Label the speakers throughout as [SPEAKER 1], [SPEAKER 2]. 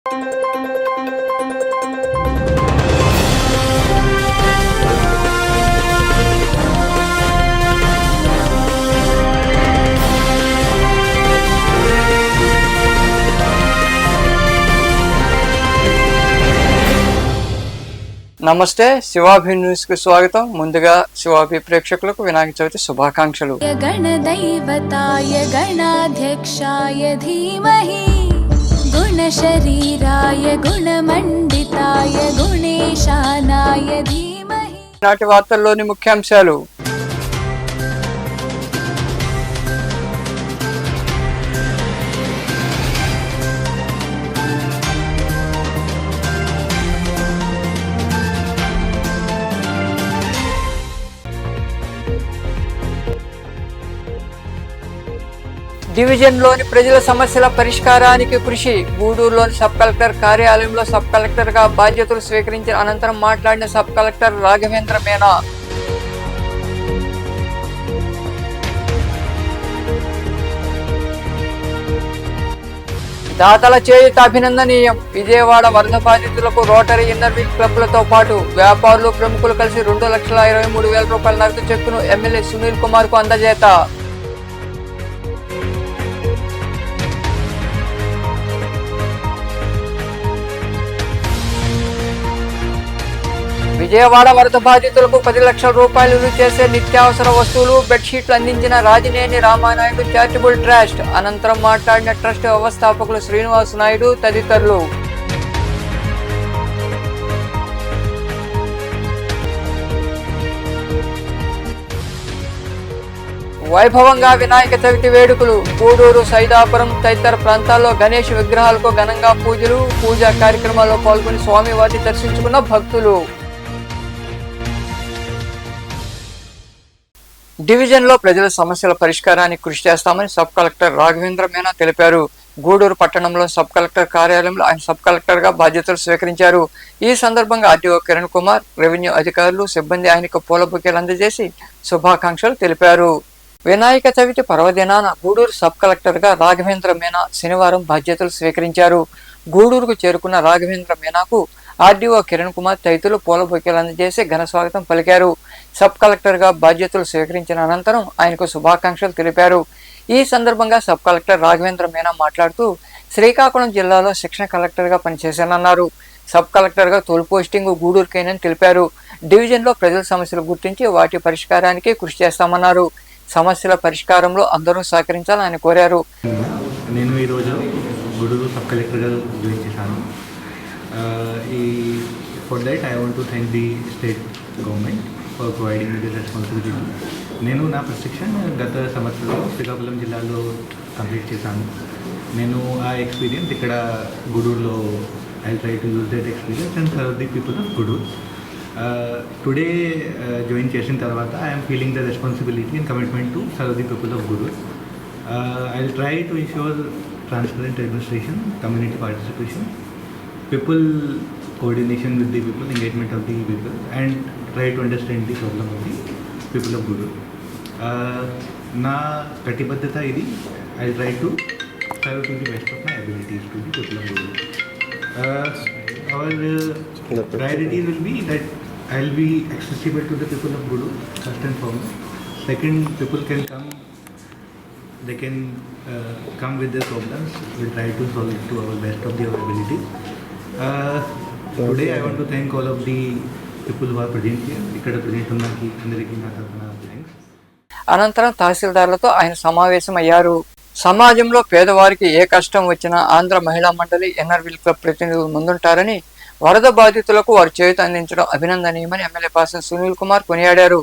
[SPEAKER 1] నమస్తే, శివాభి న్యూస్ కు స్వాగతం. ముందుగా శివాభి ప్రేక్షకులకు వినాయక చవితి శుభాకాంక్షలు.
[SPEAKER 2] గణదైవతాయ గణాధ్యక్షాయ ధీమహి గుణశరీరాయ గుణమండితాయ గుణేశానాయ ధీమహి.
[SPEAKER 1] నాటి వార్తల్లోని ముఖ్యాంశాలు. డివిజన్లోని ప్రజల సమస్యల పరిష్కారానికి కృషి. గూడూరులోని సబ్ కలెక్టర్ కార్యాలయంలో సబ్ కలెక్టర్ గా బాధ్యతలు స్వీకరించిన అనంతరం మాట్లాడిన సబ్ కలెక్టర్ రాఘవేంద్ర మీనా. దాతల చేయుత అభినందనీయం. విజయవాడ వరద బాధితులకు రోటరీ ఇన్నర్వీల్ క్లబ్లతో పాటు వ్యాపారులు ప్రముఖులు కలిసి 2,23,000 రూపాయల నగదు చెక్కును ఎమ్మెల్యే సునీల్ కుమార్ కు అందజేత. విజయవాడ వరద బాధితులకు 10 లక్షల రూపాయలు విలువ చేసే నిత్యావసర వస్తువులు, బెడ్షీట్లు అందించిన రాజినేని రామానాయుడు చారిటబుల్ ట్రస్ట్. అనంతరం మాట్లాడిన ట్రస్ట్ వ్యవస్థాపకులు శ్రీనివాస్ నాయుడు తదితరులు. వైభవంగా వినాయక చవితి వేడుకలు. గూడూరు, సైదాపురం తదితర ప్రాంతాల్లో గణేష్ విగ్రహాలకు ఘనంగా పూజలు, పూజా కార్యక్రమాల్లో పాల్గొని స్వామివారిని దర్శించుకున్న భక్తులు. డివిజన్లో ప్రజల సమస్యల పరిష్కారానికి కృషి చేస్తామని సబ్ కలెక్టర్ రాఘవేంద్ర మీనా తెలిపారు. గూడూరు పట్టణంలో సబ్ కలెక్టర్ కార్యాలయంలో ఆయన సబ్ కలెక్టర్ గా బాధ్యతలు స్వీకరించారు. ఈ సందర్భంగా ఆర్డీఓ కిరణ్ కుమార్, రెవెన్యూ అధికారులు, సిబ్బంది ఆయనకు పూల బొకేలు అందజేసి శుభాకాంక్షలు తెలిపారు. వినాయక చవితి పర్వదినాన గూడూరు సబ్ కలెక్టర్ గా రాఘవేంద్ర మీనా శనివారం బాధ్యతలు స్వీకరించారు. గూడూరుకు చేరుకున్న రాఘవేంద్ర మీనాకు ఆర్డీఓ కిరణ్ కుమార్ తదితరులు పూల బొకేలు అందజేసి ఘన స్వాగతం పలికారు. సబ్ కలెక్టర్ గా బాధ్యతలు స్వీకరించిన అనంతరం ఆయనకు శుభాకాంక్షలు తెలిపారు. ఈ సందర్భంగా సబ్ కలెక్టర్ రాఘవేంద్ర మీనా మాట్లాడుతూ శ్రీకాకుళం జిల్లాలో శిక్షణ కలెక్టర్ గా పనిచేశానన్నారు. సబ్ కలెక్టర్ గా తొలి పోస్టింగ్ గూడూరుకేనని తెలిపారు. డివిజన్ లో ప్రజల సమస్యలు గుర్తించి వాటి పరిష్కారానికి కృషి చేస్తామన్నారు. సమస్యల పరిష్కారంలో అందరూ సహకరించాలని ఆయన కోరారు.
[SPEAKER 3] నేను ఈరోజు గూడూరు సబ్ కలెక్టర్ గా జాయిన్ చేశాను. For that I want to thank the state government for providing me the responsibility. నేను నా ప్రశిక్షణ గత సంవత్సరంలో శ్రీకాకుళం జిల్లాలో కంప్లీట్ చేశాను. నేను ఆ ఎక్స్పీరియన్స్ ఇక్కడ గూడూరులో I try to use that experience and serve the people of Gudur. Today join చేసిన తర్వాత I'm feeling the responsibility and commitment to serve the people of Gudur. I will try to ensure transparent administration, community participation, people coordination with the people, engagement of the people, and try to understand the problem of the people of Guduru. Na katibaddhata idi, I'll try to serve to the best of my abilities to the people of Guduru. Our priority will be that I'll be accessible to the people of Guduru first and foremost. Second, people can come. They can come with their problems. We'll try to solve it to our best of our abilities. Today I want to thank all of the people who are present here. ఇక్కడ present ఉన్నకి అందరికీ నా తరపున thanks.
[SPEAKER 1] అనంతరం తహసీల్దార్లతో ఆయన సమావేశమయ్యారు. సమాజంలో పేదవారికి ఏ కష్టం వచ్చినా ఆంధ్ర మహిళా మండలి ఎన్ఆర్వీల్ క్లబ్ ప్రతినిధులు ముందుంటారని, వరద బాధితులకు వారు చేయూత అందించడం అభినందనీయమని ఎమ్మెల్యే పాసం సునీల్ కుమార్ కొనియాడారు.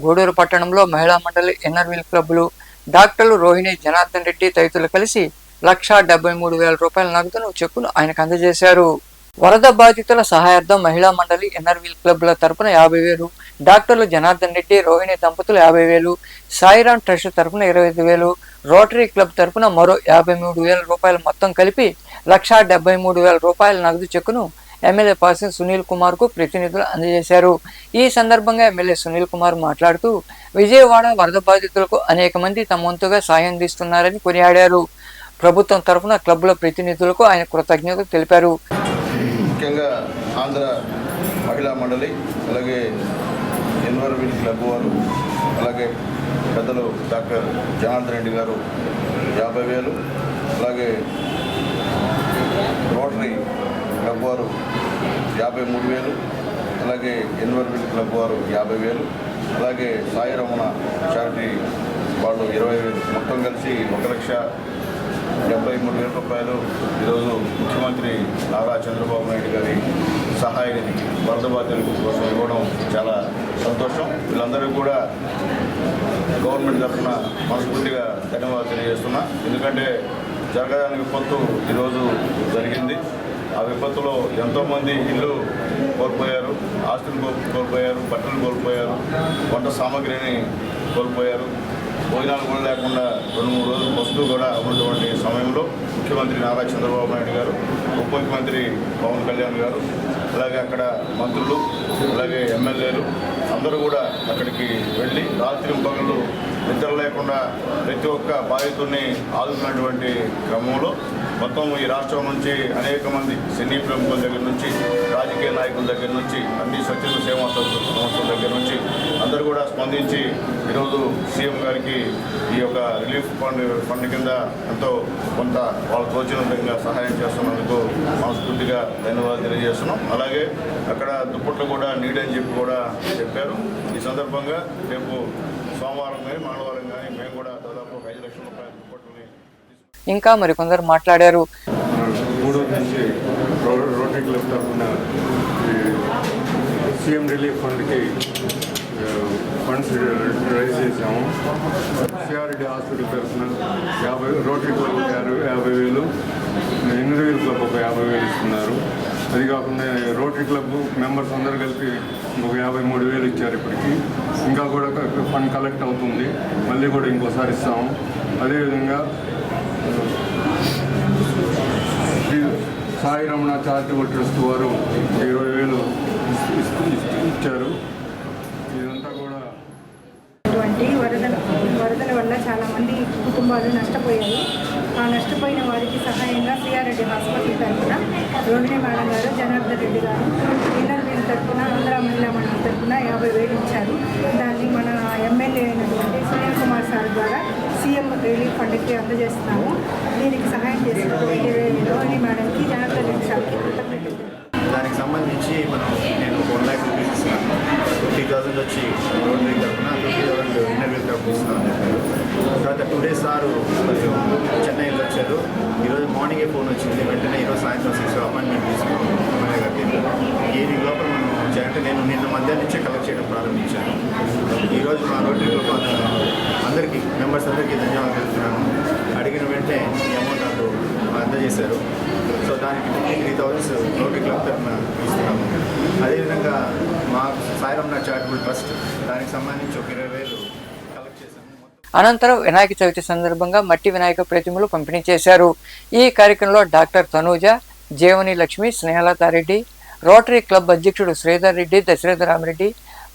[SPEAKER 1] గూడూరు పట్టణంలో మహిళా మండలి ఎన్ఆర్వీల్ క్లబ్లు, డాక్టర్లు రోహిణి, జనార్దన్ రెడ్డి తదితరులు కలిసి 1,73,000 రూపాయల నగదును చెక్కును ఆయనకు అందజేశారు. వరద బాధితుల సహాయార్థం మహిళా మండలి ఎన్ఆర్వీల్ క్లబ్ల తరపున 50,000, డాక్టర్లు జనార్దన్ రెడ్డి, రోహిణి దంపతులు 50,000, సాయిరాం ట్రస్ట్ తరపున 25,000, రోటరీ క్లబ్ తరపున మరో 53,000 రూపాయలు మొత్తం కలిపి 1,73,000 రూపాయల నగదు చెక్కును ఎమ్మెల్యే పాసం సునీల్ కుమార్ కు ప్రతినిధులు అందజేశారు. ఈ సందర్భంగా ఎమ్మెల్యే సునీల్ కుమార్ మాట్లాడుతూ విజయవాడ వరద బాధితులకు అనేక మంది తమ వంతుగా సాయం అందిస్తున్నారని కొనియాడారు. ప్రభుత్వం తరఫున క్లబ్ల ప్రతినిధులకు ఆయన కృతజ్ఞతలు తెలిపారు.
[SPEAKER 4] ముఖ్యంగా ఆంధ్ర మహిళా మండలి, అలాగే ఎన్వైరన్మెంట్ క్లబ్ వారు, అలాగే పెద్దలు డాక్టర్ జనార్దన్ రెడ్డి గారు 50,000, అలాగే రోటరీ క్లబ్ వారు 53,000, అలాగే ఎన్వైరన్మెంట్ క్లబ్ వారు 50,000, అలాగే సాయి రమణ చారిటీ వాళ్ళు 20,000, మొత్తం కలిసి 1,73,000 రూపాయలు ఈరోజు ముఖ్యమంత్రి నారా చంద్రబాబు నాయుడు గారి సహాయ నిధికి వరద బాధితుల కోసం ఇవ్వడం చాలా సంతోషం. వీళ్ళందరికీ కూడా గవర్నమెంట్ తరఫున మనస్ఫూర్తిగా ధన్యవాదాలు తెలియజేస్తున్నా. ఎందుకంటే జరగడానికి విపత్తు ఈరోజు జరిగింది. ఆ విపత్తులో ఎంతోమంది ఇల్లు కోల్పోయారు, ఆస్తులు కోల్పోయారు, బట్టలు కోల్పోయారు, వంట సామాగ్రిని కోల్పోయారు. భోజనాలు కూడా లేకుండా 2-3 రోజులు వస్తూ కూడా ఉన్నటువంటి సమయంలో ముఖ్యమంత్రి నారా చంద్రబాబు నాయుడు గారు, ఉప ముఖ్యమంత్రి పవన్ కళ్యాణ్ గారు, అలాగే అక్కడ మంత్రులు, అలాగే ఎమ్మెల్యేలు అందరూ కూడా అక్కడికి వెళ్ళి రాత్రి పగలు నిద్ర లేకుండా ప్రతి ఒక్క బాధితుడిని ఆదుకున్నటువంటి క్రమంలో మొత్తం ఈ రాష్ట్రం నుంచి అనేక మంది సినీ ప్రముఖుల దగ్గర నుంచి, రాజకీయ నాయకుల దగ్గర నుంచి, అన్ని స్వచ్ఛంద సేవా సంస్థల దగ్గర నుంచి అందరూ కూడా స్పందించి ఈరోజు సీఎం గారికి ఈ యొక్క రిలీఫ్ ఫండ్ కింద ఎంతో కొంత వాళ్ళకు తోచిన విధంగా సహాయం చేస్తున్నందుకు మనస్ఫూర్తిగా ధన్యవాదాలు తెలియజేస్తున్నాం. అలాగే అక్కడ దుప్పట్లు కూడా నీడని చెప్పి కూడా చెప్పారు. ఈ సందర్భంగా రేపు సోమవారం కానీ మంగళవారం కానీ మేము కూడా దాదాపు 5 లక్షల రూపాయల దుప్పట్లని
[SPEAKER 1] ఇంకా మరికొందరు మాట్లాడారు.
[SPEAKER 5] గూడూరు నుంచి రోటరీ క్లబ్ తరఫున సీఎం రిలీఫ్ ఫండ్కి ఫండ్స్ రైజ్ చేసాము. సిఆర్డి హాస్పిటల్ తరఫున 50, రోటరీ క్లబ్ 50,000, ఎన్వైరన్మెంట్ క్లబ్ ఒక 50,000 ఇస్తున్నారు. అది కాకుండా రోటరీ క్లబ్ మెంబర్స్ అందరూ కలిపి ఒక 53,000 ఇచ్చారు. ఇప్పటికి ఇంకా కూడా ఫండ్ కలెక్ట్ అవుతుంది, మళ్ళీ కూడా ఇంకోసారి ఇస్తాము. అదేవిధంగా సాయి రమణ చారిటబుల్ ట్రస్ట్ వారు 20,000 ఇచ్చారు. ఇదంతా కూడా
[SPEAKER 6] వరదల వల్ల చాలామంది కుటుంబాలు నష్టపోయాయి. ఆ నష్టపోయిన వారికి సహాయంగా సిఆర్రెడ్డి హాస్పిటల్ తరఫున రోహిణి మేడం గారు, జనార్దన్ రెడ్డి గారు, ఎన్ఆర్వీఎల్ తరఫున, ఆంధ్ర మహిళా మండలి తరఫున 50,000 ఇచ్చారు. దాన్ని మన ఎమ్మెల్యే అయినటువంటి సునీల్ కుమార్ సార్ ద్వారా సీఎం రిలీఫ్ ఫండ్కి అందజేస్తున్నాము. దీనికి సహాయం చేసినటువంటి రోహిణి మేడంకి, జనార్దన్ రెడ్డి సార్కి కృతజ్ఞతలు.
[SPEAKER 7] దానికి సంబంధించి నేను 1 lakh రూపీస్ ఇస్తున్నాను. 50,000 వచ్చి రోటరీ తరఫున, 50,000 ఎన్ఆర్వీఎల్ తరఫున ఇస్తున్నాను చెప్పారు. తర్వాత 2 days సారు కొంచెం చెన్నైలో వచ్చారు. ఈరోజు మార్నింగే ఫోన్ వచ్చింది. వెంటనే ఈరోజు సాయంత్రం 6 అపాయింట్మెంట్ తీసుకున్నాం ఎమ్మెల్యే గారికి. ఈవినింగ్ లోపల మనం చేయాలంటే నేను నిన్న మధ్యాహ్నం నుంచే కలెక్ట్ చేయడం ప్రారంభించాను. ఈరోజు మా రోటరీ క్లబ్ అందరికీ మెంబర్స్ అందరికీ ధన్యవాదాలు తెలుపుతున్నాను. అడిగిన వెంటనే ఈ అమౌంట్ నాకు అందజేశారు. సో దానికి 53,000 రోటరీ క్లబ్ తరఫున ఇస్తున్నాము. అదేవిధంగా మా సాయి రమణ చారిటబుల్ ట్రస్ట్ దానికి సంబంధించి ఒక 20,000 కలెక్ట్ చేశాము.
[SPEAKER 1] అనంతరం వినాయక చవితి సందర్భంగా మట్టి వినాయక ప్రతిమలు పంపిణీ చేశారు. ఈ కార్యక్రమంలో doctor Tanuja, Jeevani Lakshmi, Snehalatha Reddy, rotary club అధ్యక్షుడు శ్రీధర్ రెడ్డి, దశరథరామరెడ్డి,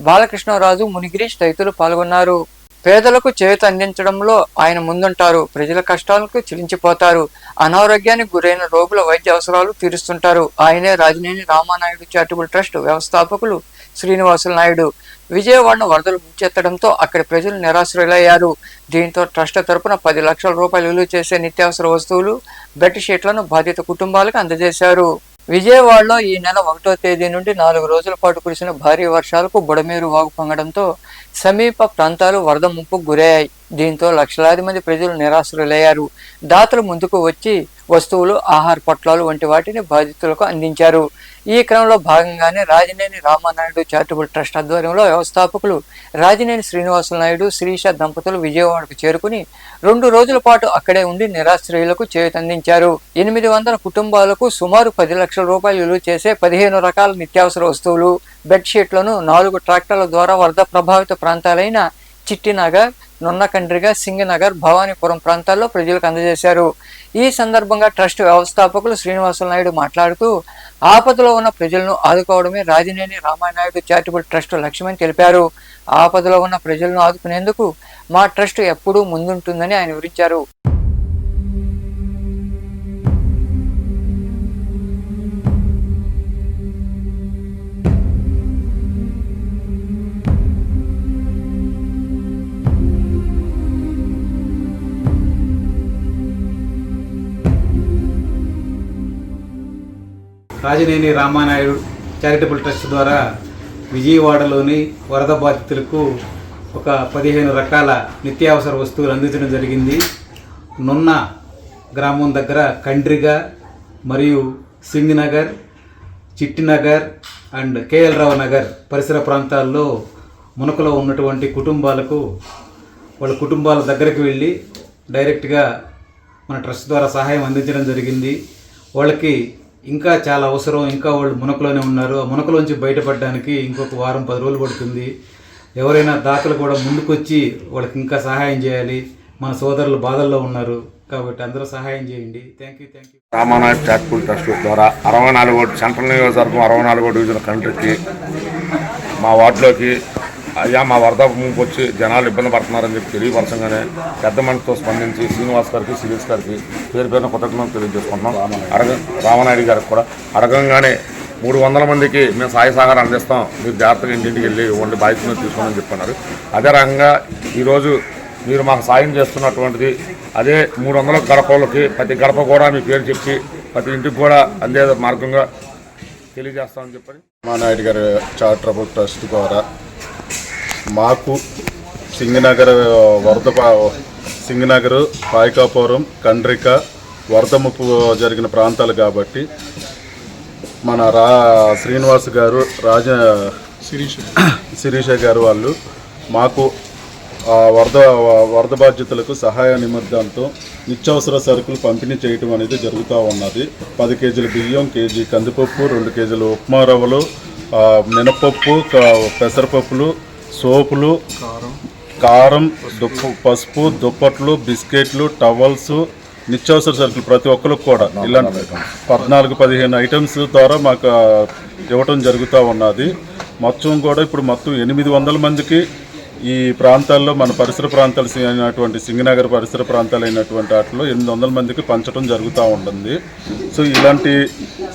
[SPEAKER 1] బాలకృష్ణరాజు, మునిగిరీష్ తదితరులు పాల్గొన్నారు. పేదలకు చేయూత అందించడంలో ఆయన ముందుంటారు. ప్రజల కష్టాలకు చిలించిపోతారు. అనారోగ్యానికి గురైన రోగుల వైద్య అవసరాలు తీరుస్తుంటారు. ఆయనే రాజినేని రామానాయుడు చారిటబుల్ ట్రస్ట్ వ్యవస్థాపకులు శ్రీనివాసులు నాయుడు. విజయవాడను వరదలు ముంచెత్తడంతో అక్కడి ప్రజలు నిరాశ్రయులయ్యారు. దీంతో ట్రస్ట్ తరపున 10 లక్షల రూపాయలు విలువ చేసే నిత్యావసర వస్తువులు, బెడ్షీట్లను బాధిత కుటుంబాలకు అందజేశారు. విజయవాడలో ఈ నెల 1వ తేదీ నుండి 4 రోజుల పాటు కురిసిన భారీ వర్షాలకు బుడమేరు వాగు పొంగడంతో సమీప ప్రాంతాలు వరద ముప్పుకు గురయ్యాయి. దీంతో లక్షలాది మంది ప్రజలు నిరాశ్రయులయ్యారు. దాతలు ముందుకు వచ్చి వస్తువులు, ఆహార పొట్లాలు వంటి వాటిని బాధితులకు అందించారు. ఈ క్రమంలో భాగంగానే రాజినేని రామానాయుడు చారిటబుల్ ట్రస్ట్ ఆధ్వర్యంలో వ్యవస్థాపకులు రాజినేని శ్రీనివాసులు నాయుడు, శ్రీష దంపతులు విజయవాడకు చేరుకుని 2 రోజుల పాటు అక్కడే ఉండి నిరాశ్రయులకు చేయూతందించారు. 800 కుటుంబాలకు సుమారు 10 లక్షల రూపాయలు విలువ చేసే 15 రకాల నిత్యావసర వస్తువులు, బెడ్షీట్లను 4 ట్రాక్టర్ల ద్వారా వరద ప్రభావిత ప్రాంతాలైన చిట్టినగర్, నున్నకండ్రిగ, సింగనగర్, భవానీపురం ప్రాంతాల్లో ప్రజలకు అందజేశారు. ఈ సందర్భంగా ట్రస్ట్ వ్యవస్థాపకులు శ్రీనివాసులు నాయుడు మాట్లాడుతూ ఆపదలో ఉన్న ప్రజలను ఆదుకోవడమే రాజినేని రామానాయుడు చారిటబుల్ ట్రస్ట్ లక్ష్యమని తెలిపారు. ఆపదలో ఉన్న ప్రజలను ఆదుకునేందుకు మా ట్రస్ట్ ఎప్పుడూ ముందుంటుందని ఆయన వివరించారు.
[SPEAKER 3] కాజినేని రామానాయుడు చారిటబుల్ ట్రస్ట్ ద్వారా విజయవాడలోని వరద బాధితులకు ఒక 15 రకాల నిత్యావసర వస్తువులు అందించడం జరిగింది. నున్న గ్రామం దగ్గర కండ్రిగ మరియు సింగ్ నగర్, చిట్టినగర్ అండ్ కేఎల్ రావు నగర్ పరిసర ప్రాంతాల్లో మునకలో ఉన్నటువంటి కుటుంబాలకు వాళ్ళ కుటుంబాల దగ్గరికి వెళ్ళి డైరెక్ట్గా మన ట్రస్ట్ ద్వారా సహాయం అందించడం జరిగింది. వాళ్ళకి ఇంకా చాలా అవసరం, ఇంకా వాళ్ళు మునకలోనే ఉన్నారు. ఆ మునకలోంచి బయటపడడానికి ఇంకొక వారం 10 రోజులు పడుతుంది. ఎవరైనా దాతలు కూడా ముందుకొచ్చి వాళ్ళకి ఇంకా సహాయం చేయాలి. మన సోదరులు బాధల్లో ఉన్నారు కాబట్టి అందరూ సహాయం చేయండి. Thank you.
[SPEAKER 8] Ramanaidu charitable trust ద్వారా 64 సెంట్రల్ నియోజకవర్గం 64 డివిజన్ కంట్రీకి మా వార్డులోకి అయ్యా మా వరద ముందుకు వచ్చి జనాలు ఇబ్బంది పడుతున్నారని చెప్పి తెలియపరచంగానే పెద్ద మనసుతో స్పందించి శ్రీనివాస్ గారికి, శిరీష్ గారికి పేరు పేరున కృతజ్ఞతలు తెలియజేసుకుంటున్నాం. రామానాయుడు గారికి కూడా అడగంగానే 300 మందికి మేము సాయ సహకారం అందిస్తాం, మీరు జాగ్రత్తగా ఇంటింటికి వెళ్ళి వండి బాధ్యతను తీసుకోమని చెప్పన్నారు. అదే రకంగా ఈరోజు మీరు మాకు సాయం చేస్తున్నటువంటిది అదే 300 గడపలకి ప్రతి గడప కూడా మీ పేరు చెప్పి ప్రతి ఇంటికి కూడా అందే మార్గంగా తెలియజేస్తామని చెప్పని
[SPEAKER 4] రామానాయుడు గారి చారిటబుల్ ట్రస్ట్ ద్వారా మాకు సింగనగర్, పాయకాపురం, కండ్రిక వరద ముప్పు జరిగిన ప్రాంతాలు కాబట్టి మన శ్రీనివాస్ గారు, శిరీష గారు వాళ్ళు మాకు వరద బాధ్యతలకు సహాయ నిమిత్తంతో నిత్యావసర సరుకులు పంపిణీ చేయటం అనేది జరుగుతూ ఉన్నది. 10 కేజీల బియ్యం, కేజీ కందిపప్పు, 2 కేజీలు ఉప్మా రవ్వలు, మినపప్పు, పెసరపప్పులు, సోపులు, కారం, పసుపు, దుప్పట్లు, బిస్కెట్లు, టవల్స్, నిత్యావసర సరుకులు ప్రతి ఒక్కరికి కూడా ఇలాంటి 14-15 ఐటమ్స్ ద్వారా మాకు ఇవ్వటం జరుగుతూ ఉన్నది. మొత్తం కూడా ఇప్పుడు మొత్తం 800 మందికి ఈ ప్రాంతాల్లో మన పరిసర ప్రాంతాలు అయినటువంటి సింగనగర్ పరిసర ప్రాంతాలు అయినటువంటి వాటిలో 800 మందికి పంచడం జరుగుతూ ఉంటుంది. సో ఇలాంటి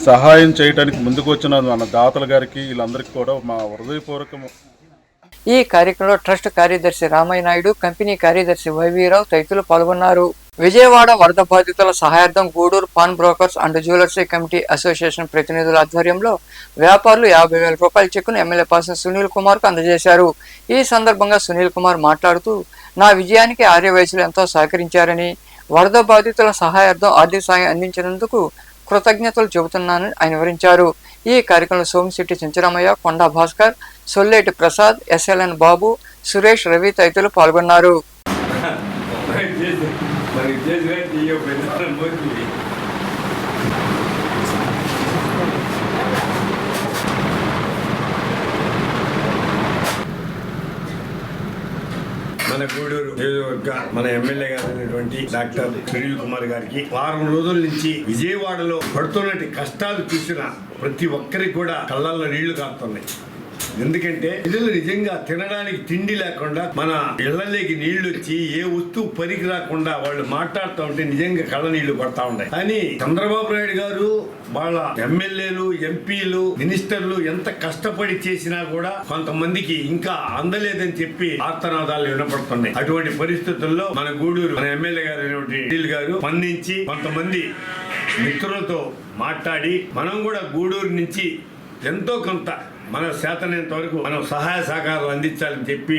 [SPEAKER 4] సహాయం చేయడానికి ముందుకు వచ్చిన మన దాతల గారికి వీళ్ళందరికీ కూడా మా హృదయపూర్వకము.
[SPEAKER 1] ఈ కార్యక్రమంలో ట్రస్ట్ కార్యదర్శి రామయ్య నాయుడు, కంపెనీ కార్యదర్శి వైవీరావు తదితరులు పాల్గొన్నారు. విజయవాడ వరద బాధితుల సహాయార్థం Gudur pawn brokers and jewellers committee association ప్రతినిధుల ఆధ్వర్యంలో వ్యాపారులు 50,000 రూపాయల చెక్కును ఎమ్మెల్యే పాసం సునీల్ కుమార్ కు అందజేశారు. ఈ సందర్భంగా సునీల్ కుమార్ మాట్లాడుతూ, నా విజయానికి ఆర్యవైశ్యులు ఎంతో సహకరించారని, వరద బాధితుల సహాయార్థం ఆర్థిక సాయం అందించినందుకు కృతజ్ఞతలు చెబుతున్నానని ఆయన వివరించారు. ఈ కార్యక్రమంలో సోమిశెట్టి చెంచరామయ్య, కొండా భాస్కర్, సొల్లేటి ప్రసాద్, ఎస్ఎల్ఎన్ బాబు, సురేష్, రవి తదితరులు పాల్గొన్నారు.
[SPEAKER 9] మన గూడూరు నియోజకవర్గ మన ఎమ్మెల్యే గారు అయినటువంటి డాక్టర్ సునీల్ కుమార్ గారికి వారం రోజుల నుంచి విజయవాడలో పడుతున్నటువంటి కష్టాలు చూసిన ప్రతి ఒక్కరికి కూడా కళ్ళల్లో నీళ్లు కారుతున్నాయి. ఎందుకంటే ప్రజలు నిజంగా తినడానికి తిండి లేకుండా మన ఇళ్లలోకి నీళ్లు వచ్చి ఏ వస్తువు పనికి రాకుండా వాళ్ళు మాట్లాడుతూ ఉంటే నిజంగా కళ్ళ నీళ్లు పడతా ఉన్నాయి. కానీ చంద్రబాబు నాయుడు గారు వాళ్ళ ఎమ్మెల్యేలు, ఎంపీలు, మినిస్టర్లు ఎంత కష్టపడి చేసినా కూడా కొంతమందికి ఇంకా అందలేదని చెప్పి ఆర్తనాదాలు వినపడుతున్నాయి. అటువంటి పరిస్థితుల్లో మన గూడూరు మన ఎమ్మెల్యే గారు అయినటువంటి గారు స్పందించి కొంతమంది మిత్రులతో మాట్లాడి మనం కూడా గూడూరు నుంచి ఎంతో కొంత మన చేతనంత వరకు మనం సహాయ సహకారాలు అందించాలని చెప్పి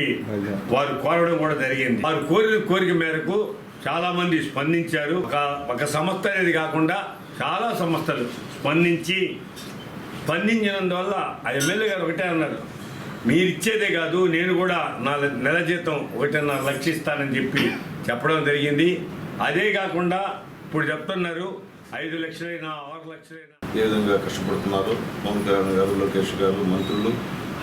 [SPEAKER 9] వారు కోరడం కూడా జరిగింది. వారు కోరిన కోరిక మేరకు చాలా మంది స్పందించారు. ఒక సంస్థ అనేది కాకుండా చాలా సంస్థలు స్పందించినందువల్ల ఆ ఎమ్మెల్యే గారు ఒకటే అన్నారు, మీరు ఇచ్చేదే కాదు నేను కూడా నా నెల జీతం 1.5 లక్షలు ఇస్తానని చెప్పి చెప్పడం జరిగింది. అదే కాకుండా ఇప్పుడు చెప్తున్నారు 5 లక్షలైనా 6 లక్షలైనా
[SPEAKER 4] ఏ విధంగా కష్టపడుతున్నారు. పవన్ కళ్యాణ్ గారు, లోకేష్ గారు, మంత్రులు,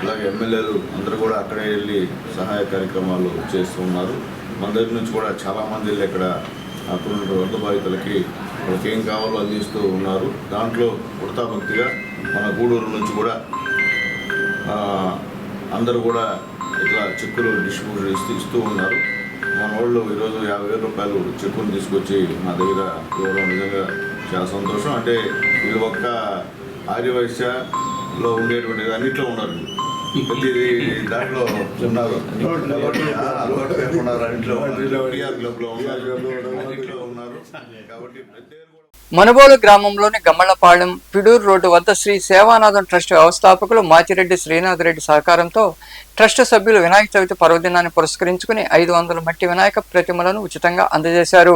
[SPEAKER 4] అలాగే ఎమ్మెల్యేలు అందరూ కూడా అక్కడే వెళ్ళి సహాయ కార్యక్రమాలు చేస్తూ ఉన్నారు. మన దగ్గర నుంచి కూడా చాలామంది వెళ్ళి ఇక్కడ అక్కడ వరద బాధితులకి వాళ్ళకి ఏం కావాలో అందిస్తూ ఉన్నారు. దాంట్లో ఉడతాభక్తిగా మన గూడూరు నుంచి కూడా అందరూ కూడా ఇట్లా చెక్కులు డిస్ట్రిబ్యూట్ ఇస్తూ ఉన్నారు. మన వాళ్ళు ఈరోజు 50,000 రూపాయలు చెక్కును తీసుకొచ్చి నా దగ్గర ఇవ్వడం నిజంగా చాలా సంతోషం. అంటే వీళ్ళు ఒక్క ఆర్యవైశ్యలో ఉండేటువంటి అన్నింటిలో ఉన్నారు, ప్రతి దాంట్లో ఉన్నారు, అన్నింటిలో ఉన్నారు, కాబట్టి
[SPEAKER 1] మనుబోలు గ్రామంలోని గమ్మళ్లపాళెం పిడూరు రోడ్డు వద్ద శ్రీ సేవానాథం ట్రస్ట్ వ్యవస్థాపకులు మాచిరెడ్డి శ్రీనాథ్ రెడ్డి సహకారంతో ట్రస్ట్ సభ్యులు వినాయక చవితి పర్వదినాన్ని పురస్కరించుకుని 500 మట్టి వినాయక ప్రతిమలను ఉచితంగా అందజేశారు.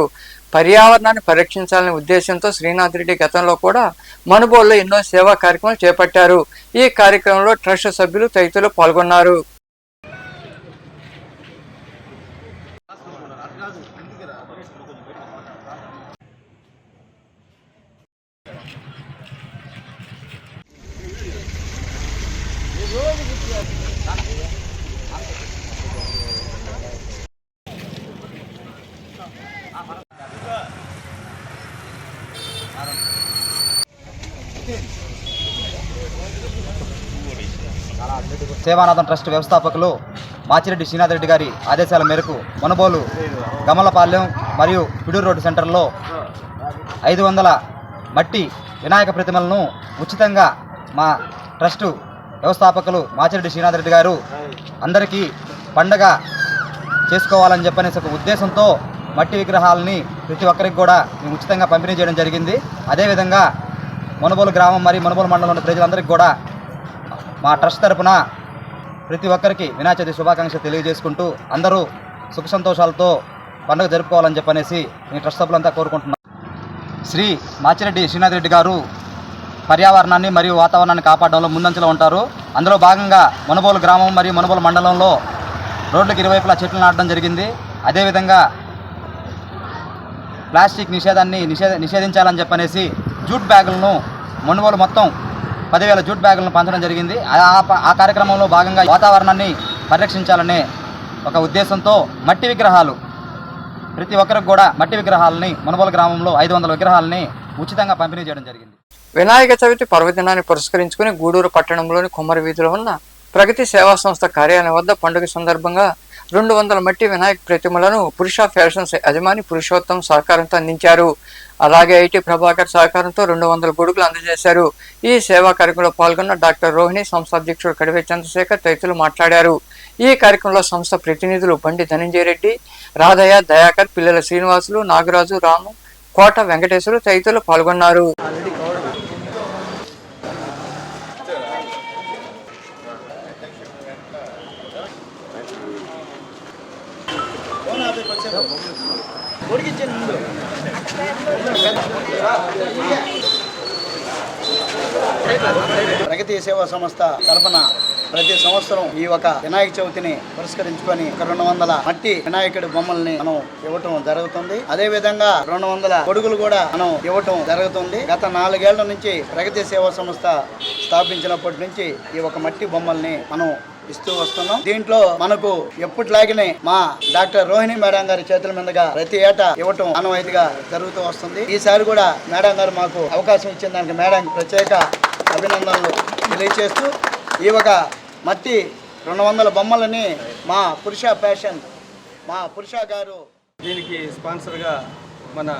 [SPEAKER 1] పర్యావరణాన్ని పరిరక్షించాలనే ఉద్దేశంతో శ్రీనాథ్ రెడ్డి గతంలో కూడా మనుబోలులో ఎన్నో సేవా కార్యక్రమాలు చేపట్టారు. ఈ కార్యక్రమంలో ట్రస్ట్ సభ్యులు తదితరులు పాల్గొన్నారు.
[SPEAKER 10] సేవానాథం ట్రస్ట్ వ్యవస్థాపకులు మాచిరెడ్డి శ్రీనాథ్ రెడ్డి గారి ఆదేశాల మేరకు మనుబోలు గమలపాలెం మరియు పిడూరు రోడ్డు సెంటర్లో 500 మట్టి వినాయక ప్రతిమలను ఉచితంగా మా ట్రస్టు వ్యవస్థాపకులు మాచిరెడ్డి శ్రీనాథ్ రెడ్డి గారు అందరికీ పండగ చేసుకోవాలని చెప్పనేసి ఒక ఉద్దేశంతో మట్టి విగ్రహాలని ప్రతి ఒక్కరికి కూడా మేము ఉచితంగా పంపిణీ చేయడం జరిగింది. అదేవిధంగా మనుబోలు గ్రామం మరియు మనుబోలు మండలంలోని ప్రజలందరికీ కూడా మా ట్రస్ట్ తరపున ప్రతి ఒక్కరికి వినాయక చవితి శుభాకాంక్షలు తెలియజేసుకుంటూ అందరూ సుఖ సంతోషాలతో పండుగ జరుపుకోవాలని చెప్పనేసి మీ ట్రస్ట్ సభ్యులంతా కోరుకుంటున్నాం. శ్రీ మాచిరెడ్డి శ్రీనాథ్ రెడ్డి గారు పర్యావరణాన్ని మరియు వాతావరణాన్ని కాపాడడంలో ముందంజలో ఉంటారు. అందులో భాగంగా మనుబోలు గ్రామం మరియు మనుబోలు మండలంలో రోడ్లకు ఇరువైపులా చెట్లు నాటడం జరిగింది. అదేవిధంగా ప్లాస్టిక్ నిషేధించాలని చెప్పనేసి జూట్ బ్యాగులను మనుబోలు మొత్తం 10,000 జూట్ బ్యాగులను పంచడం జరిగింది. ఆ కార్యక్రమంలో భాగంగా వాతావరణాన్ని పరిరక్షించాలనే ఒక ఉద్దేశంతో మట్టి విగ్రహాలు ప్రతి ఒక్కరికి కూడా మట్టి విగ్రహాలని మనుబోలు గ్రామంలో 500 విగ్రహాలని ఉచితంగా పంపిణీ చేయడం జరిగింది.
[SPEAKER 1] వినాయక చవితి పర్వదినాన్ని పురస్కరించుకుని గూడూరు పట్టణంలోని కుమ్మరి వీధిలో ఉన్న ప్రగతి సేవా సంస్థ కార్యాలయం వద్ద పండుగ సందర్భంగా 200 మట్టి వినాయక ప్రతిమలను పురుష ఫ్యాషన్స్ యజమాని పురుషోత్తం సహకారంతో అందించారు. అలాగే ఐటీ ప్రభాకర్ సహకారంతో 200 గొడుగులు అందజేశారు. ఈ సేవా కార్యక్రమంలో పాల్గొన్న డాక్టర్ రోహిణి, సంస్థ అధ్యక్షుడు కడివే చంద్రశేఖర్ తదితరులు మాట్లాడారు. ఈ కార్యక్రమంలో సంస్థ ప్రతినిధులు బండి ధనంజయ రెడ్డి, రాధయ్య, దయాకర్, పిల్లల శ్రీనివాసులు, నాగరాజు, రాము, కోట వెంకటేశ్వరు తదితరులు పాల్గొన్నారు.
[SPEAKER 10] ప్రగతి సేవా సంస్థ తరఫున ప్రతి సంవత్సరం ఈ ఒక వినాయక చవితిని పురస్కరించుకొని 200 మట్టి వినాయకుడి బొమ్మల్ని మనం ఇవ్వటం జరుగుతుంది. అదే విధంగా 200 గొడుగులు కూడా మనం ఇవ్వటం జరుగుతుంది. గత 4 ఏళ్ల నుంచి ప్రగతి సేవా సంస్థ స్థాపించినప్పటి నుంచి ఈ ఒక మట్టి బొమ్మల్ని మనం ఇస్తూ వస్తున్నాం. దీంట్లో మనకు ఎప్పటిలాగానే మా డాక్టర్ రోహిణి మేడం గారి చేతుల మీదుగా ప్రతి ఏటా ఇవ్వటం ఆనవాయితీగా జరుగుతూ వస్తుంది. ఈసారి కూడా మేడం గారు మాకు అవకాశం ఇచ్చిన దానికి మేడం ప్రత్యేక అభినందనలు తెలియజేస్తూ ఈ ఒక మట్టి 200 బొమ్మలని మా పురుష ఫ్యాషన్ మా పురుష గారు
[SPEAKER 11] దీనికి స్పాన్సర్గా మన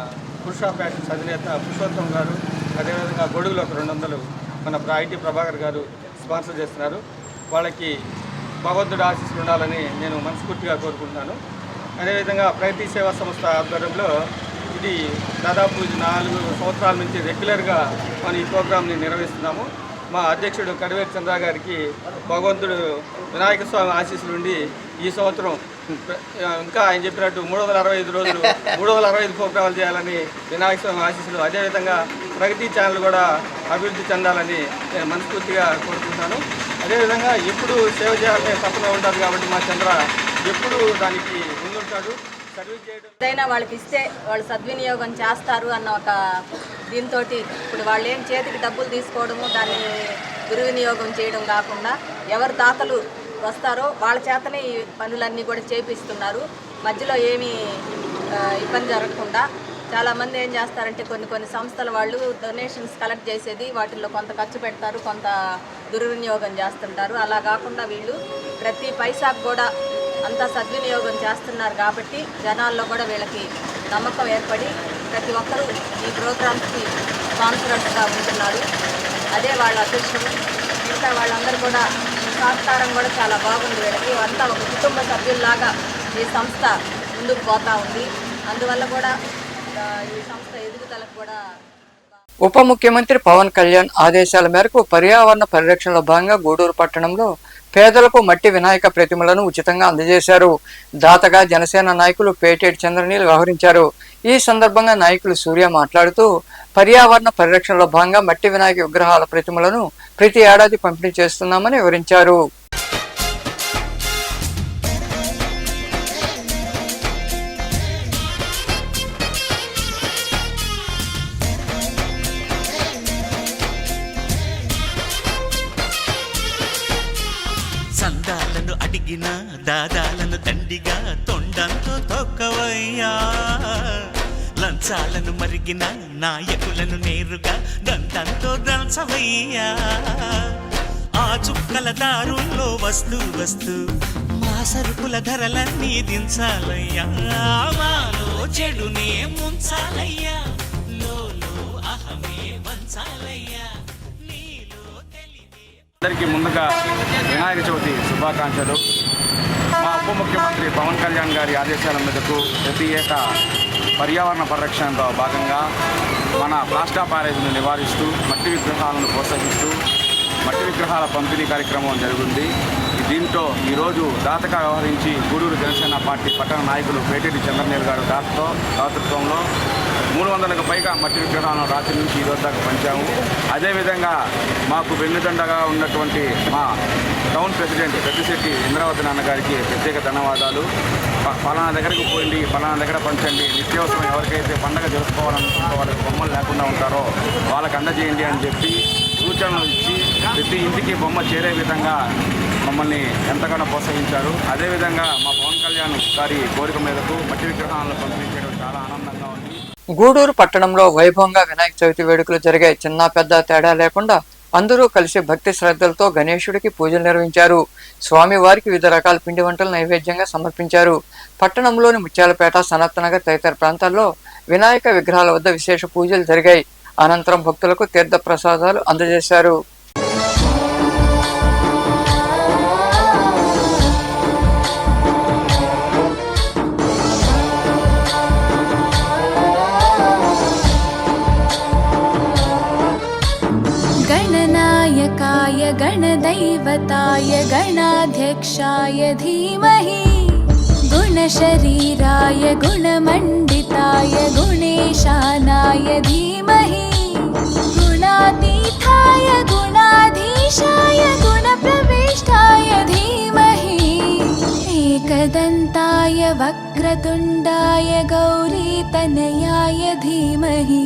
[SPEAKER 11] పురుష ఫ్యాషన్స్ అధినేత పురుషోత్తం గారు, అదేవిధంగా గొడుగులు ఒక 200 మన ఐటీ ప్రభాకర్ గారు స్పాన్సర్ చేస్తున్నారు. వాళ్ళకి భగవంతుడు ఆశీస్సులు ఉండాలని నేను మనస్ఫూర్తిగా కోరుకుంటున్నాను. అదేవిధంగా ప్రగతి సేవా సంస్థ ఆధ్వర్యంలో ఇది దాదాపు 4 సంవత్సరాల నుంచి రెగ్యులర్గా మనం ఈ ప్రోగ్రాంని నిర్వహిస్తున్నాము. మా అధ్యక్షుడు కడివేటి చంద్ర గారికి భగవంతుడు వినాయక స్వామి ఆశీస్సులు ఉండి ఈ సంవత్సరం ఇంకా ఆయన చెప్పినట్టు 365 రోజులు 365 ప్రోగ్రామాలు చేయాలని వినాయక స్వామి ఆశీస్సులు. అదేవిధంగా ప్రగతి ఛానల్ కూడా అభివృద్ధి చెందాలని నేను మనస్ఫూర్తిగా కోరుకుంటున్నాను. అదేవిధంగా ఎప్పుడు సేవ చేయాలనే తప్పన ఉంటారు కాబట్టి మా చంద్ర ఎప్పుడు దానికి ముందుంటాడు. సర్వీస్ చేయడం
[SPEAKER 12] ఏదైనా వాళ్ళకి ఇస్తే వాళ్ళు సద్వినియోగం చేస్తారు అన్న ఒక దీంతో ఇప్పుడు వాళ్ళు ఏం చేతికి డబ్బులు తీసుకోవడము దాన్ని దుర్వినియోగం చేయడం కాకుండా ఎవరు దాతలు వస్తారో వాళ్ళ చేతనే ఈ పనులన్నీ కూడా చేపిస్తున్నారు. మధ్యలో ఏమీ ఇబ్బంది జరగకుండా చాలామంది ఏం చేస్తారంటే కొన్ని సంస్థల వాళ్ళు డొనేషన్స్ కలెక్ట్ చేసేది వాటిల్లో కొంత ఖర్చు పెడతారు, కొంత దుర్వినియోగం చేస్తుంటారు. అలా కాకుండా వీళ్ళు ప్రతి పైసాకు కూడా అంతా సద్వినియోగం చేస్తున్నారు కాబట్టి జనాల్లో కూడా వీళ్ళకి నమ్మకం ఏర్పడి ప్రతి ఒక్కరూ ఈ ప్రోగ్రామ్స్కి స్పాన్సర్స్గా ఉంటున్నారు. అదే వాళ్ళ అదృష్టం. మిగతా వాళ్ళందరూ కూడా సహకారం కూడా చాలా బాగుంది. వీళ్ళకి అంతా ఒక కుటుంబ సభ్యుల్లాగా ఈ సంస్థ ముందుకు పోతూ ఉంది. అందువల్ల కూడా ఈ సంస్థ ఎదుగుదలకు కూడా
[SPEAKER 1] ఉప ముఖ్యమంత్రి పవన్ కళ్యాణ్ ఆదేశాల మేరకు పర్యావరణ పరిరక్షణలో భాగంగా గూడూరు పట్టణంలో పేదలకు మట్టి వినాయక ప్రతిమలను ఉచితంగా అందజేశారు. దాతగా జనసేన నాయకులు పేటేటి చంద్రనీల్ వ్యవహరించారు. ఈ సందర్భంగా నాయకులు సూర్య మాట్లాడుతూ పర్యావరణ పరిరక్షణలో భాగంగా మట్టి వినాయక విగ్రహాల ప్రతిమలను ప్రతి ఏడాది పంపిణీ చేస్తున్నామని వివరించారు.
[SPEAKER 13] సందాలను అడిగిన దాదాలను దండిగా తొండంతో తొక్కవయ్యా, లంచాలను మరిగిన నాయకులను నేరుగా దంతంతో దంచవయ్యా. ఆ చుక్కల దారుల్లో వస్తూ వస్తూ మా సరుకుల ధరలన్నీ దించాలయ్యా, మాలో చెడునే ముంచాలయ్యా, లోలో అహమే వంచాలయ్యా.
[SPEAKER 14] అందరికీ ముందుగా వినాయక చవితి శుభాకాంక్షలు. మా ఉప ముఖ్యమంత్రి పవన్ కళ్యాణ్ గారి ఆదేశాల మేరకు ప్రతి ఏటా పర్యావరణ పరిరక్షణలో భాగంగా మన ప్లాస్టిక్ ప్యారేజ్ను నివారిస్తూ మట్టి విగ్రహాలను ప్రోత్సహిస్తూ మట్టి విగ్రహాల పంపిణీ కార్యక్రమం జరుగుతుంది. దీంతో ఈరోజు దాతగా వ్యవహరించి గూడూరు జనసేన పార్టీ పట్టణ నాయకులు పేటేటి చంద్రనీల్ గారు దాతృత్వంలో 300కు పైగా మట్టి విగ్రహాలను రాత్రి నుంచి ఈ రోజు దాకా పంచాము. అదేవిధంగా మాకు వెన్నుదండగా ఉన్నటువంటి మా టౌన్ ప్రెసిడెంట్ పెద్దిశెట్టి ఇంద్రావతి నాన్నగారికి ప్రత్యేక ధన్యవాదాలు. పలానా దగ్గరకు పోయింది, పలానా దగ్గర పంచండి, నిత్యావసరం ఎవరికైతే పండగ జరుపుకోవాలనుకుంటే వాళ్ళకి బొమ్మలు లేకుండా ఉంటారో వాళ్ళకి అందజేయండి అని చెప్పి సూచనలు ఇచ్చి ప్రతి ఇంటికి బొమ్మ చేరే విధంగా మమ్మల్ని ఎంతగానో ప్రోత్సహించారు. అదేవిధంగా మా పవన్ కళ్యాణ్ గారి కోరిక మేరకు మట్టి విగ్రహాలను పంపిణీ చేయడం చాలా ఆనందంగా ఉంది.
[SPEAKER 1] గూడూరు పట్టణంలో వైభవంగా వినాయక చవితి వేడుకలు జరిగాయి. చిన్న పెద్ద తేడా లేకుండా అందరూ కలిసి భక్తి శ్రద్ధలతో గణేశుడికి పూజలు నిర్వహించారు. స్వామివారికి వివిధ రకాల పిండి వంటలు నైవేద్యంగా సమర్పించారు. పట్టణంలోని ముత్యాలపేట, సనత్ నగర్ తదితర ప్రాంతాల్లో వినాయక విగ్రహాల వద్ద విశేష పూజలు జరిగాయి. అనంతరం భక్తులకు తీర్థ ప్రసాదాలు అందజేశారు.
[SPEAKER 2] गणनायकाय गणदैवताय गणाध्यक्षाय धीमहि गुणशरीराय गुणमण्डिताय गुणेशानाय धीमहि गुणातीताय गुणाधीशाय गुणप्रविष्टाय धीमहि एकदन्ताय वक्रतुण्डाय गौरीतनयाय धीमहि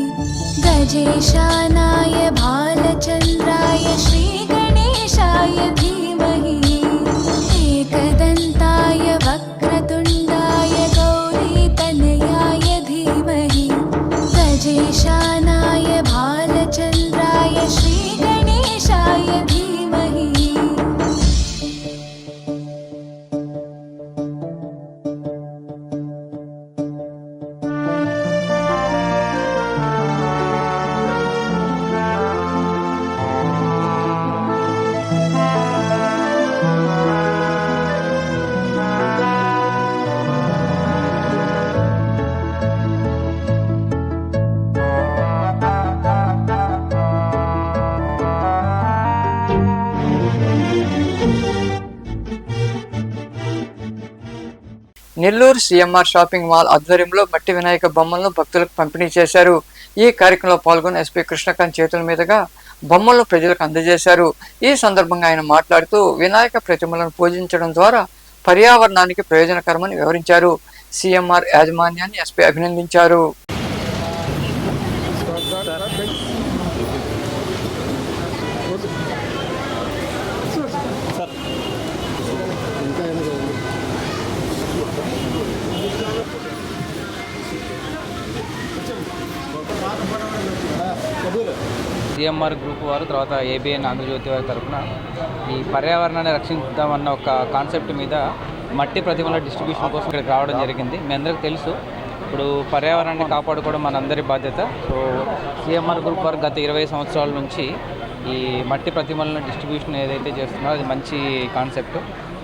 [SPEAKER 2] गजेशानाय भालचन्द्राय श्रीगणेशाय धीमहि एकदन्ताय वक्रतुण्डाय गौरीतनयाय धीमहि गजेशानाय भालचन्द्राय श्रीगणेशाय धीमहि.
[SPEAKER 1] నెల్లూరు సిఎంఆర్ షాపింగ్ మాల్ ఆధ్వర్యంలో మట్టి వినాయక బొమ్మలను భక్తులకు పంపిణీ చేశారు. ఈ కార్యక్రమంలో పాల్గొన్న ఎస్పీ కృష్ణకాంత్ చేతుల మీదుగా బొమ్మలను ప్రజలకు అందజేశారు. ఈ సందర్భంగా ఆయన మాట్లాడుతూ వినాయక ప్రతిమలను పూజించడం ద్వారా పర్యావరణానికి ప్రయోజనకరమని వివరించారు. సిఎంఆర్ యాజమాన్యాన్ని ఎస్పీ అభినందించారు.
[SPEAKER 15] సిఎంఆర్ గ్రూప్ వారు, తర్వాత ఏబిఎన్ ఆంధ్రజ్యోతి వారి తరఫున ఈ పర్యావరణాన్ని రక్షిద్దామన్న ఒక కాన్సెప్ట్ మీద మట్టి ప్రతిమల డిస్ట్రిబ్యూషన్ కోసం ఇక్కడికి రావడం జరిగింది. మీ అందరికీ తెలుసు, ఇప్పుడు పర్యావరణాన్ని కాపాడుకోవడం మనందరి బాధ్యత. సో సిఎంఆర్ గ్రూప్ వారు గత 20 సంవత్సరాల నుంచి ఈ మట్టి ప్రతిమలను డిస్ట్రిబ్యూషన్ ఏదైతే చేస్తున్నారో అది మంచి కాన్సెప్ట్.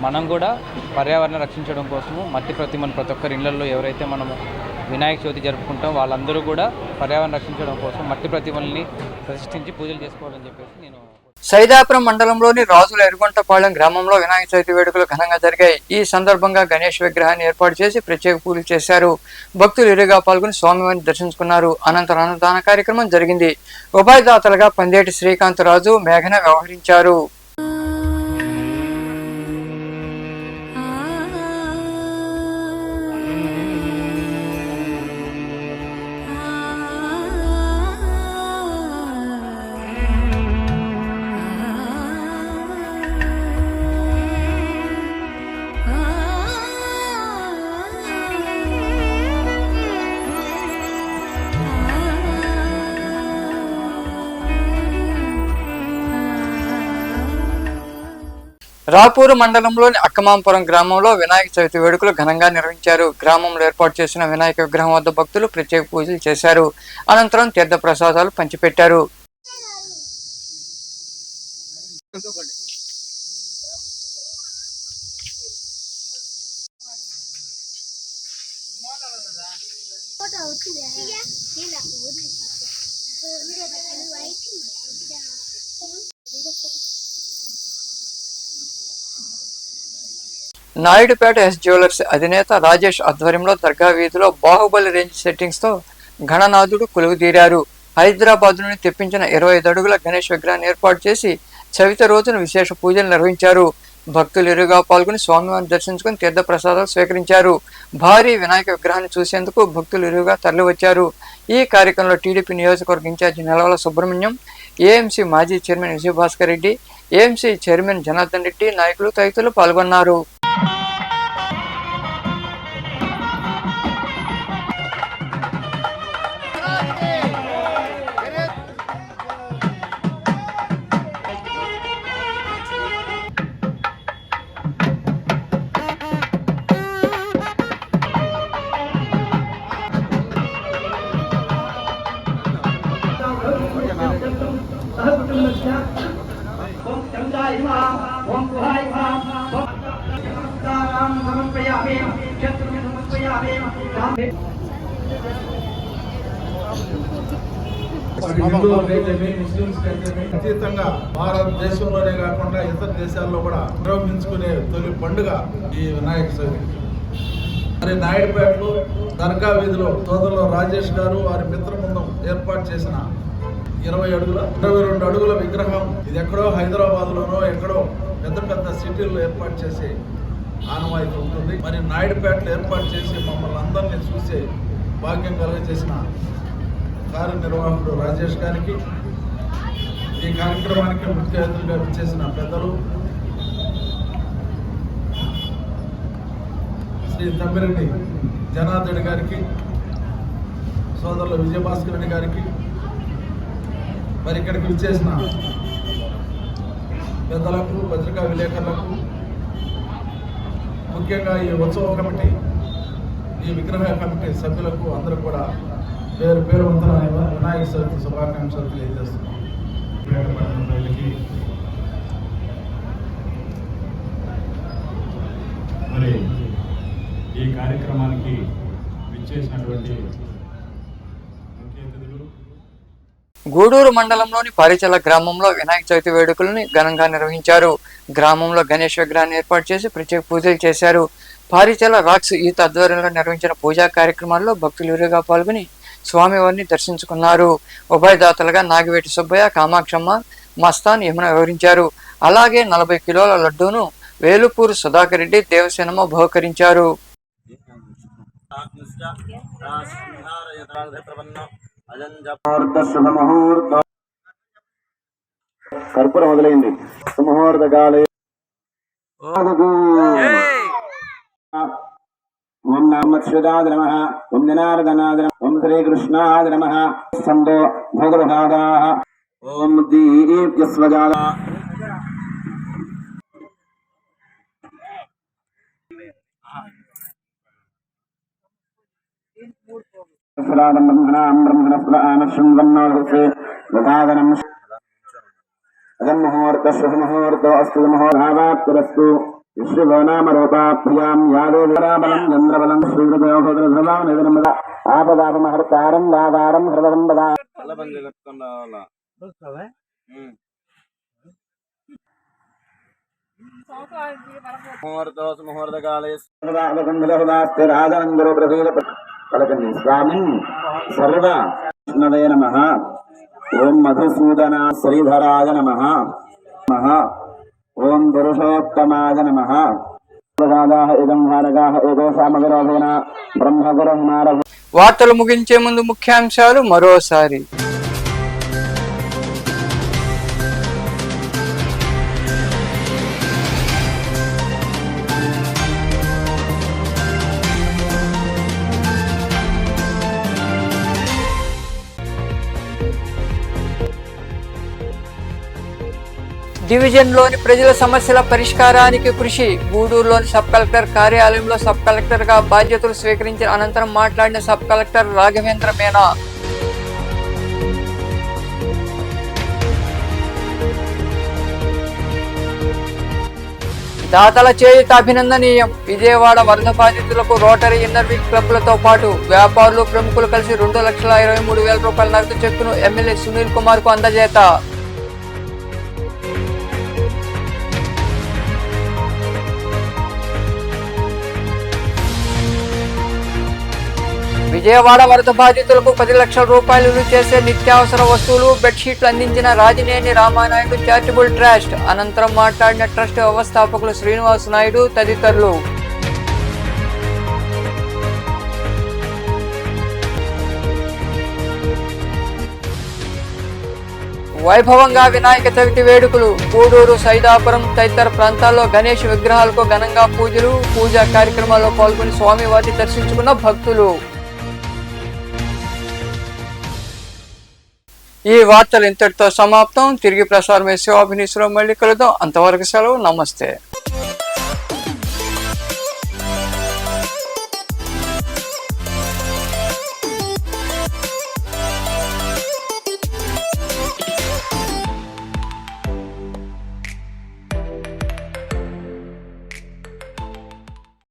[SPEAKER 15] మనం కూడా పర్యావరణ రక్షించడం కోసము మట్టి ప్రతిమను ప్రతి ఒక్కరి ఇళ్లలో ఎవరైతే మనము వినాయక చవితి జరుపుకుంటాం వాళ్ళందరూ కూడా పర్యావరణ రక్షించడం కోసం మట్టి ప్రతిమల్ని ప్రతిష్ఠించి పూజలు చేసుకోవాలని చెప్పేసి నేను
[SPEAKER 1] సైదాపురం మండలంలోని రాజుల ఎరుగొంటపాలెం గ్రామంలో వినాయక చవితి వేడుకలు ఘనంగా జరిగాయి. ఈ సందర్భంగా గణేష్ విగ్రహాన్ని ఏర్పాటు చేసి ప్రత్యేక పూజలు చేశారు. భక్తులు ఇరుగా పాల్గొని స్వామివారిని దర్శించుకున్నారు. అనంతరం అన్నదాన కార్యక్రమం జరిగింది. ఉభయదాతలుగా పందేటి శ్రీకాంత్ రాజు, మేఘన వ్యవహరించారు. రాపూరు మండలంలోని అక్కమాంపురం గ్రామంలో వినాయక చవితి వేడుకలు ఘనంగా నిర్వహించారు. గ్రామంలో ఏర్పాటు చేసిన వినాయక విగ్రహం వద్ద భక్తులు ప్రత్యేక పూజలు చేశారు. అనంతరం తీర్థ ప్రసాదాలు పంచిపెట్టారు. నాయుడుపేట ఎస్ జ్యువెలర్స్ అధినేత రాజేష్ ఆధ్వర్యంలో దర్గా వీధిలో బాహుబలి రేంజ్ సెట్టింగ్స్ తో గణనాథుడు కొలువుదీరారు. హైదరాబాద్ నుండి తెప్పించిన 25 అడుగుల గణేష్ విగ్రహాన్ని ఏర్పాటు చేసి చవితి రోజున విశేష పూజలు నిర్వహించారు. భక్తులు ఇరుగా పాల్గొని స్వామివారిని దర్శించుకుని తీర్థ ప్రసాదాలు స్వీకరించారు. భారీ వినాయక విగ్రహాన్ని చూసేందుకు భక్తులు ఇరుగా తరలివచ్చారు. ఈ కార్యక్రమంలో టీడీపీ నియోజకవర్గ ఇన్ఛార్జి నెలవల సుబ్రహ్మణ్యం, ఏఎంసీ మాజీ chairman Vijayabhaskar Reddy, AMC chairman Janardhan Reddy, నాయకులు తదితరులు పాల్గొన్నారు.
[SPEAKER 16] అతీతంగా భారతదేశంలోనే కాకుండా ఇతర దేశాల్లో కూడా నిర్వహించుకునే తొలి పండుగ ఈ వినాయక చవితి. మరి నాయుడుపేటలో దర్గా వీధిలో సోదరులు రాజేష్ గారు వారి మిత్ర బృందం ఏర్పాటు చేసిన 22 అడుగుల విగ్రహం ఇది ఎక్కడో హైదరాబాద్ లోనో ఎక్కడో పెద్ద పెద్ద సిటీల్లో ఏర్పాటు చేసి ఆనవాయితీ ఉంటుంది. మరి నాయుడుపేటలో ఏర్పాటు చేసి మమ్మల్ని అందరినీ చూసే భాగ్యం కలుగజేసిన కార్యనిర్వాహకుడు రాజేష్ గారికి, ఈ కార్యక్రమానికి ముఖ్య అతిథిగా చేసిన పెద్దలు శ్రీ తమ్మిరెడ్డి జనార్దన్ గారికి, సోదరులు విజయభాస్కర్ రెడ్డి గారికి, మరి ఇక్కడికి విచ్చేసిన పెద్దలకు, పత్రికా విలేకరులకు, ముఖ్యంగా ఈ ఉత్సవ కమిటీ, ఈ విగ్రహ కమిటీ సభ్యులకు అందరూ కూడా పేరు పేరు వినాయక చవితి శుభాకాంక్షలు తెలియజేస్తున్నాం.
[SPEAKER 17] మరి ఈ కార్యక్రమానికి విచ్చేసినటువంటి
[SPEAKER 1] గూడూరు మండలంలోని పారిచల గ్రామంలో వినాయక చవితి వేడుకలను ఘనంగా నిర్వహించారు. గ్రామంలో గణేష్ విగ్రహాన్ని ఏర్పాటు చేసి ప్రత్యేక పూజలు చేశారు. పారిచల రాక్స్ ఈత ఆధ్వర్యంలో నిర్వహించిన పూజా కార్యక్రమాల్లో భక్తులు ఇరుగా పాల్గొని స్వామివారిని దర్శించుకున్నారు. ఉభయదాతలుగా నాగివేటి సుబ్బయ్య, కామాక్షమ్మ, మస్తాన్, యమున వివరించారు. అలాగే 40 కిలోల లడ్డూను వేలుపూరు సుధాకర్ రెడ్డి, దేవసేనమ్మ బహుకరించారు.
[SPEAKER 18] కర్పూరం మొదలైంది. సుముహూర్త కాలే ఓం నామశ్రుదాద నమః, ఓం జనార్దనాద నమః, ఓం శ్రీకృష్ణాద నమః. సందో భోగభాగాః ఓం దీప్యస్వజాల ముహూర్త శుభముహూర్తో అస్తు ముహూర్తావాప్తిరస్తు. విశ్వనామరూపాభ్యాం యాదేవరాబలం చంద్రబలం శ్రీకృతయోగోద్రధ్రువాం ఆపదాపమహర్తారం దాదారం హృదయం పదా పలకండి స్వామి సర్వ విష్ణవే నమః. ఓం మధుసూదన శ్రీధరాయ నమః. ఓం పురుషోత్తమాయ నమః. ఇదం భారగాః ఏకోశామవిరోధేన బ్రహ్మగురుః.
[SPEAKER 1] వార్తలు ముగించే ముందు ముఖ్యాంశాలు మరోసారి. డివిజన్లోని ప్రజల సమస్యల పరిష్కారానికి కృషి. గూడూరులోని సబ్ కలెక్టర్ కార్యాలయంలో సబ్ కలెక్టర్గా బాధ్యతలు స్వీకరించిన అనంతరం మాట్లాడిన సబ్ కలెక్టర్ రాఘవేంద్ర మీనా. దాతల చేయుత అభినందనీయం. విజయవాడ వరద బాధితులకు రోటరీ ఇన్నర్వీల్ క్లబ్లతో పాటు వ్యాపారులు ప్రముఖులు కలిసి 2,23,000 రూపాయల నగదు చెక్కును ఎమ్మెల్యే సునీల్ కుమార్ కు అందజేత. విజయవాడ వరద బాధితులకు 10 లక్షల రూపాయలు విలువ చేసే నిత్యావసర వస్తువులు, బెడ్షీట్లు అందించిన రాజినేని రామానాయుడు చారిటబుల్ ట్రస్ట్. అనంతరం మాట్లాడిన ట్రస్ట్ వ్యవస్థాపకులు శ్రీనివాస్ నాయుడు తదితరులు. వైభవంగా వినాయక చవితి వేడుకలు. గూడూరు, సైదాపురం తదితర ప్రాంతాల్లో గణేష్ విగ్రహాలకు ఘనంగా పూజలు, పూజా కార్యక్రమాల్లో పాల్గొని స్వామివారిని దర్శించుకున్న భక్తులు. ఈ వార్తలు ఇంతటితో సమాప్తం. తిరిగి ప్రసారమే శివాభినీశ్వరం మళ్ళీ కలుద్దాం. అంతవరకు సెలవు. నమస్తే.